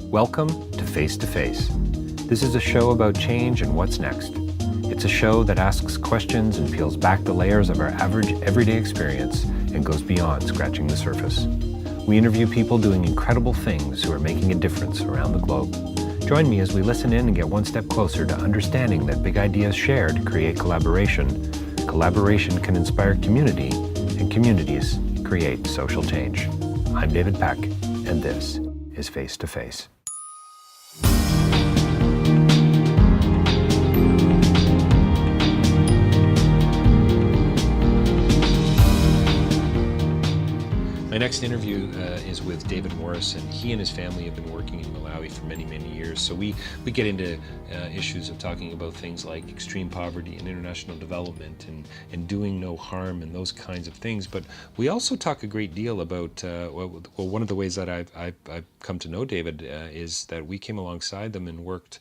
Welcome to Face to Face. This is a show about change and what's next. It's a show that asks questions and peels back the layers of our average everyday experience and goes beyond scratching the surface. We interview people doing incredible things who are making a difference around the globe. Join me as we listen in and get one step closer to understanding that big ideas shared create collaboration. Collaboration can inspire community, and communities create social change. I'm David Peck, and this is Face to Face. My next interview is with David Morrison. He and his family have been working in Malawi for many, many years. So we get into issues of talking about things like extreme poverty and international development and doing no harm and those kinds of things. But we also talk a great deal about, one of the ways that I've come to know David is that we came alongside them and worked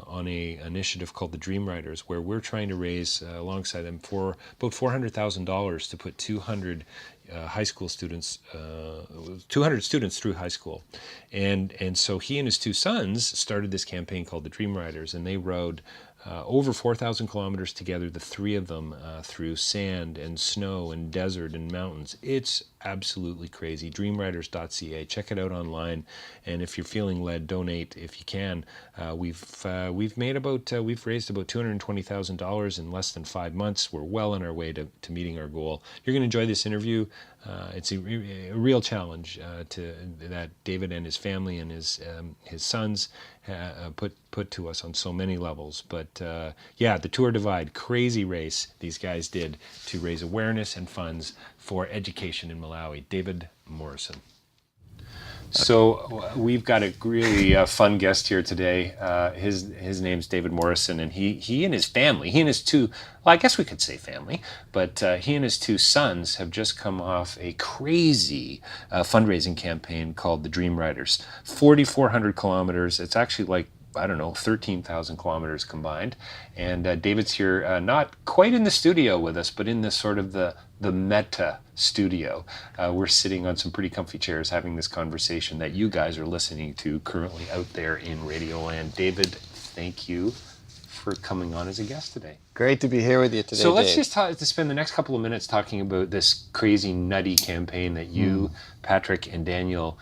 on an initiative called the Dream Riders, where we're trying to raise alongside them for about $400,000 to put 200 high school students, 200 students through high school. And so he and his two sons started this campaign called the Dream Riders, and they rode over 4,000 kilometers together, the three of them, through sand and snow and desert and mountains. It's absolutely crazy. Dreamriders.ca. Check it out online, and if you're feeling led, donate if you can. We've raised about $220,000 in less than 5 months. We're well on our way to meeting our goal. You're going to enjoy this interview. It's a real challenge that David and his family and his sons put to us on so many levels. But the Tour Divide, crazy race these guys did to raise awareness and funds for education in Malawi. David Morrison. So we've got a really fun guest here today. His name's David Morrison, and he and his family, he and his two, well, I guess we could say family, but he and his two sons have just come off a crazy fundraising campaign called the Dream Riders. 4,400 kilometers. It's actually like, I don't know, 13,000 kilometers combined. And David's here, not quite in the studio with us, but in this sort of the meta studio. We're sitting on some pretty comfy chairs having this conversation that you guys are listening to currently out there in Radio Land. David, thank you for coming on as a guest today. Great to be here with you today, So let's Dave. just spend the next couple of minutes talking about this crazy, nutty campaign that you, Patrick, and Daniel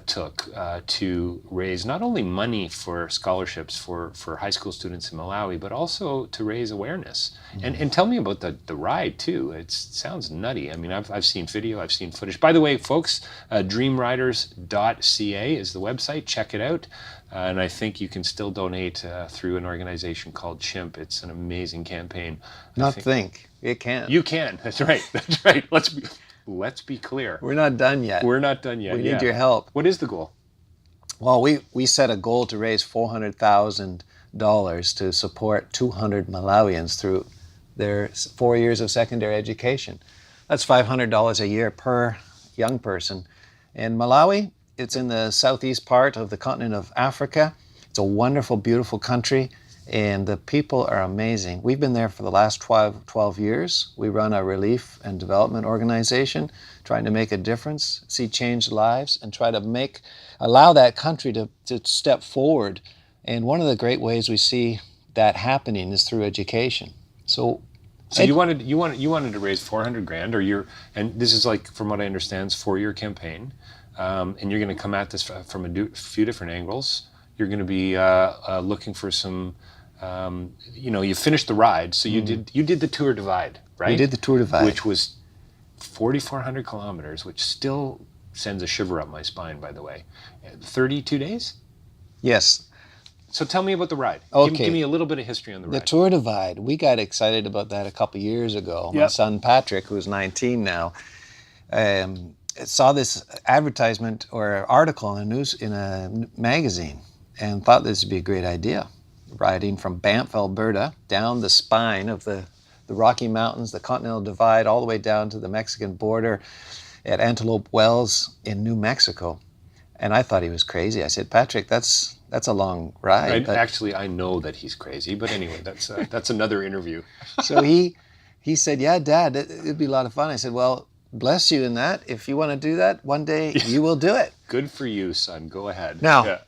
took to raise not only money for scholarships for high school students in Malawi, but also to raise awareness. And tell me about the ride too. It sounds nutty. I mean, I've seen video, I've seen footage. By the way, folks, dreamriders.ca is the website. Check it out. And I think you can still donate through an organization called Chimp. It's an amazing campaign. It can. You can. That's right. That's right. Let's be clear. We're not done yet. We're not done yet. We need your help. What is the goal? Well, we set a goal to raise $400,000 to support 200 Malawians through their 4 years of secondary education. That's $500 a year per young person. In Malawi, it's in the southeast part of the continent of Africa. It's a wonderful, beautiful country, and the people are amazing. We've been there for the last 12 years. We run a relief and development organization trying to make a difference, see changed lives, and try to allow that country to step forward. And one of the great ways we see that happening is through education. So you wanted to raise $400,000, and this is, like, from what I understand, it's a 4-year campaign, and you're going to come at this from a few different angles. You're going to be looking for some, you finished the ride, so you did the Tour Divide, right? We did the Tour Divide, which was 4,400 kilometers, which still sends a shiver up my spine, by the way. 32 days? Yes. So tell me about the ride. Okay. Give me a little bit of history on the ride. The Tour Divide, we got excited about that a couple years ago. Yep. My son Patrick, who's 19 now, saw this advertisement or article in a magazine and thought this would be a great idea. Riding from Banff, Alberta, down the spine of the Rocky Mountains, the Continental Divide, all the way down to the Mexican border at Antelope Wells in New Mexico. And I thought he was crazy. I said, Patrick, that's a long ride. Actually, I know that he's crazy, but anyway, that's another interview. So he said, yeah, Dad, it'd be a lot of fun. I said, well, bless you in that. If you want to do that, one day you will do it. Good for you, son. Go ahead. Now, Yeah.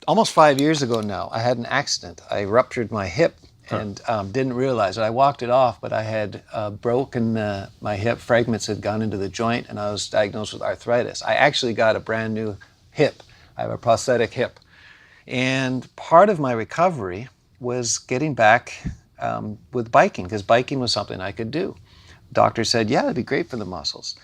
almost 5 years ago now, I had an accident. I ruptured my hip and didn't realize it. I walked it off, but I had broken my hip. Fragments had gone into the joint, and I was diagnosed with arthritis. I actually got a brand new hip. I have a prosthetic hip. And part of my recovery was getting back with biking, because biking was something I could do. Doctor said, yeah, it'd be great for the muscles.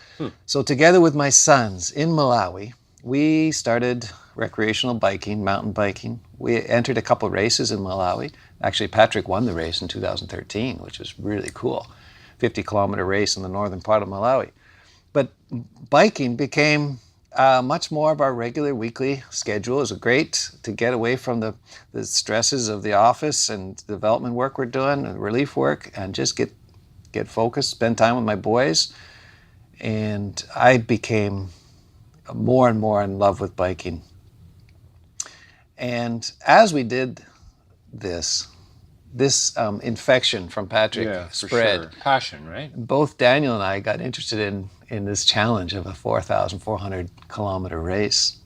So together with my sons in Malawi, we started recreational biking, mountain biking. We entered a couple races in Malawi. Actually, Patrick won the race in 2013, which was really cool. 50-kilometer race in the northern part of Malawi. But biking became much more of our regular weekly schedule. It was great to get away from the stresses of the office and development work we're doing, and relief work, and just get focused, spend time with my boys. And I became more and more in love with biking. And as we did this infection from Patrick spread. Sure. Passion, right? Both Daniel and I got interested in this challenge of a 4,400-kilometer race.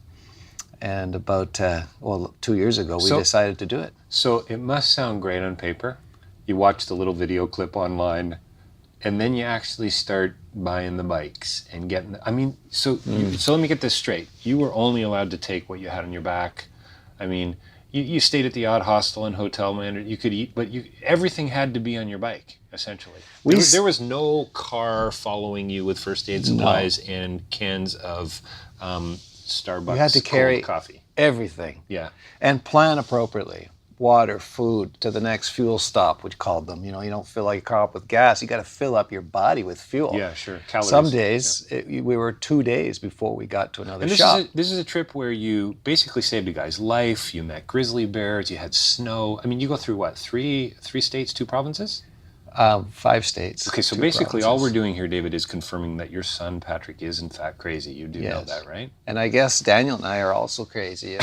And about, 2 years ago, we decided to do it. So it must sound great on paper. You watch the little video clip online, and then you actually start buying the bikes and getting. So let me get this straight. You were only allowed to take what you had on your back. I mean, you stayed at the odd hostel and hotel, man. You could eat, but everything had to be on your bike, essentially. There was no car following you with first aid supplies and cans of Starbucks you had to carry cold coffee. Everything. Yeah. And plan appropriately. Water, food, to the next fuel stop, we called them. You don't fill your car up with gas. You got to fill up your body with fuel. Yeah, sure. Calories. Some days, we were 2 days before we got to another shop. This is a trip where you basically saved a guy's life. You met grizzly bears. You had snow. I mean, you go through what, three states, 2 provinces? 5 states. Okay, so basically all we're doing here, David, is confirming that your son, Patrick, is in fact crazy. You do know that, right? And I guess Daniel and I are also crazy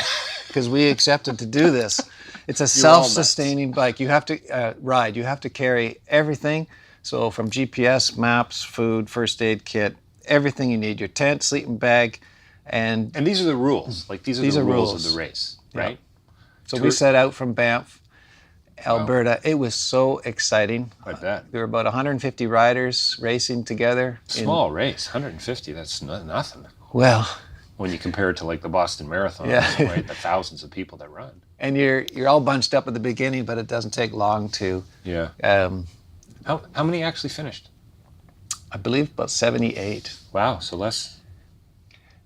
because we accepted to do this. It's a self-sustaining bike. You have to ride. You have to carry everything. So from GPS, maps, food, first aid kit, everything you need, your tent, sleeping bag. And these are the rules. Like these are the rules of the race, right? So we set out from Banff, Alberta. Wow. It was so exciting. I bet. There were about 150 riders racing together. Small race, 150, that's nothing. Well, when you compare it to like the Boston Marathon, right? The thousands of people that run. And you're all bunched up at the beginning, but it doesn't take long to. Yeah. How many actually finished? I believe about 78. Wow, so less.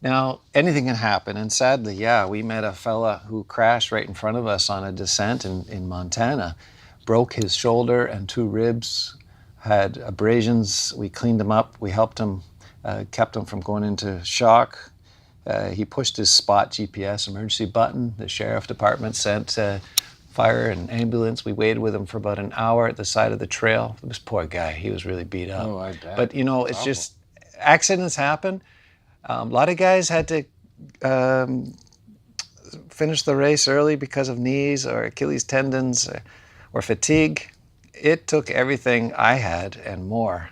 Now, anything can happen, and sadly, we met a fella who crashed right in front of us on a descent in Montana, broke his shoulder and 2 ribs, had abrasions. We cleaned him up. We helped him, kept him from going into shock. He pushed his spot GPS emergency button. The sheriff department sent fire and ambulance. We waited with him for about an hour at the side of the trail. This poor guy, he was really beat up. Oh, I bet. But it's just accidents happen. A lot of guys had to finish the race early because of knees or Achilles tendons or fatigue. It took everything I had and more,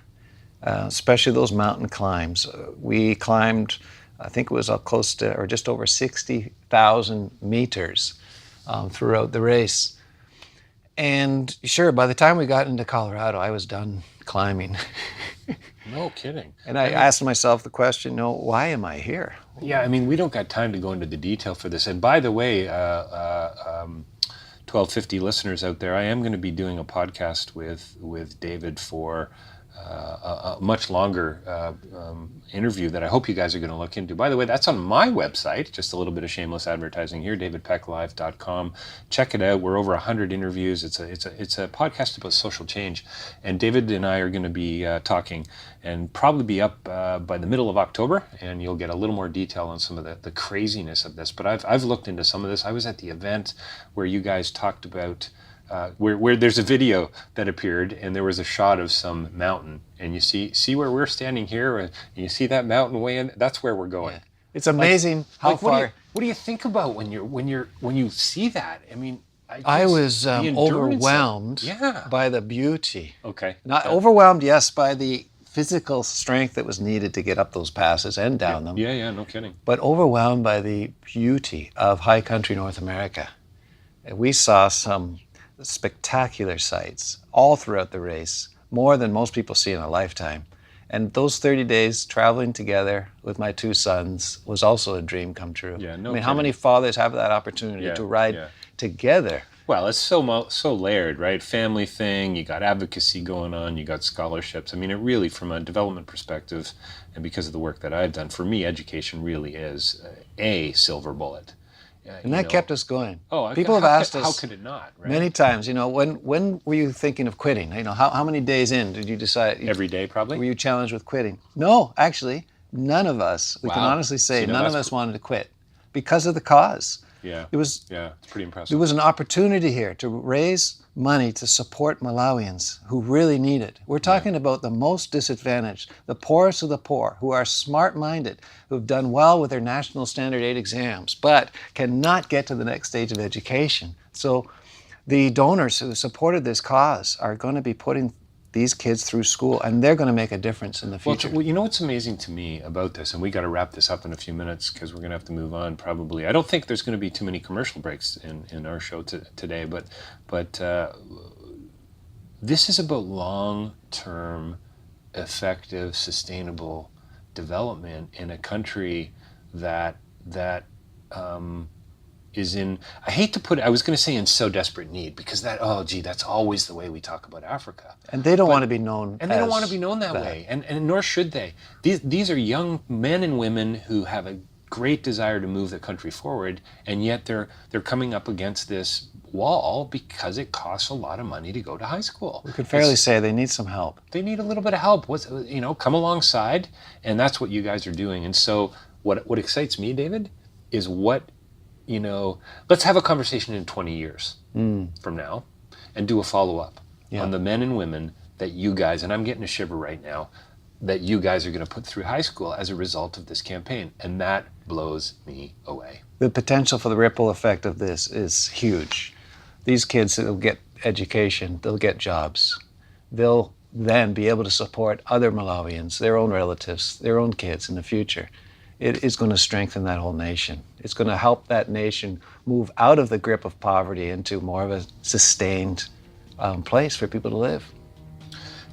especially those mountain climbs. We climbed, I think it was close to or just over 60,000 meters throughout the race. And sure, by the time we got into Colorado, I was done climbing. No kidding. And I asked myself the question, why am I here? Yeah, I mean, we don't got time to go into the detail for this. And by the way, 1250 listeners out there, I am going to be doing a podcast with David for a much longer interview that I hope you guys are going to look into. By the way, that's on my website. Just a little bit of shameless advertising here, davidpecklive.com. Check it out. We're over 100 interviews. It's a podcast about social change, and David and I are going to be talking, and probably be up by the middle of October, and you'll get a little more detail on some of the craziness of this. But I've looked into some of this. I was at the event where you guys talked about. Where there's a video that appeared, and there was a shot of some mountain, and you see where we're standing here, and you see that mountain way in. That's where we're going. Yeah. It's amazing how far. What do you think about when you see that? I mean, I was overwhelmed by the beauty. Okay. Not overwhelmed, yes, by the physical strength that was needed to get up those passes and down them. Yeah, no kidding. But overwhelmed by the beauty of high country North America. And we saw some spectacular sights all throughout the race, more than most people see in a lifetime. And those 30 days traveling together with my two sons was also a dream come true. Yeah, no I mean, how kidding. many fathers have that opportunity to ride together? Well, it's so layered, right? Family thing, you got advocacy going on, you got scholarships. I mean, it really, from a development perspective, and because of the work that I've done, for me, education really is a silver bullet. And that kept us going. Oh, people have asked us how could it not? Right? many times. when were you thinking of quitting? How many days in did you decide? Every day, probably. Were you challenged with quitting? No, actually, none of us. We can Wow. honestly say See, now none of that's us wanted to quit because of the cause. Yeah. It's pretty impressive. There was an opportunity here to raise money to support Malawians who really need it. We're talking about the most disadvantaged, the poorest of the poor, who are smart-minded, who have done well with their National Standard 8 exams, but cannot get to the next stage of education. So the donors who supported this cause are going to be putting these kids through school, and they're going to make a difference in the future. Well, you know what's amazing to me about this, and we got to wrap this up in a few minutes because we're going to have to move on probably. I don't think there's going to be too many commercial breaks in our show today, but this is about long-term, effective, sustainable development in a country that is in, I hate to put it, I was going to say in so desperate need, because that's always the way we talk about Africa. And they don't want to be known And they don't want to be known that way, and nor should they. These are young men and women who have a great desire to move the country forward, and yet they're coming up against this wall because it costs a lot of money to go to high school. We could fairly say they need some help. They need a little bit of help. Come alongside, and that's what you guys are doing. And so what excites me, David, is let's have a conversation in 20 years from now and do a follow-up on the men and women that you guys, and I'm getting a shiver right now, that you guys are going to put through high school as a result of this campaign. And that blows me away. The potential for the ripple effect of this is huge. These kids will get education, they'll get jobs. They'll then be able to support other Malawians, their own relatives, their own kids in the future. It is going to strengthen that whole nation. It's going to help that nation move out of the grip of poverty into more of a sustained place for people to live.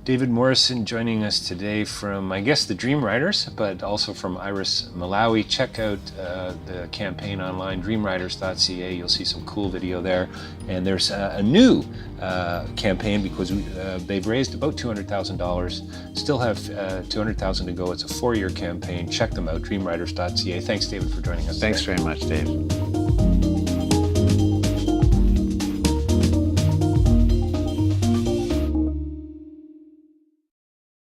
David Morrison joining us today from, I guess, the Dream Riders, but also from Iris, Malawi. Check out the campaign online, dreamriders.ca. You'll see some cool video there. And there's a new campaign because they've raised about $200,000. Still have $200,000 to go. It's a 4-year campaign. Check them out, dreamriders.ca. Thanks, David, for joining us Thanks today. very much, Dave.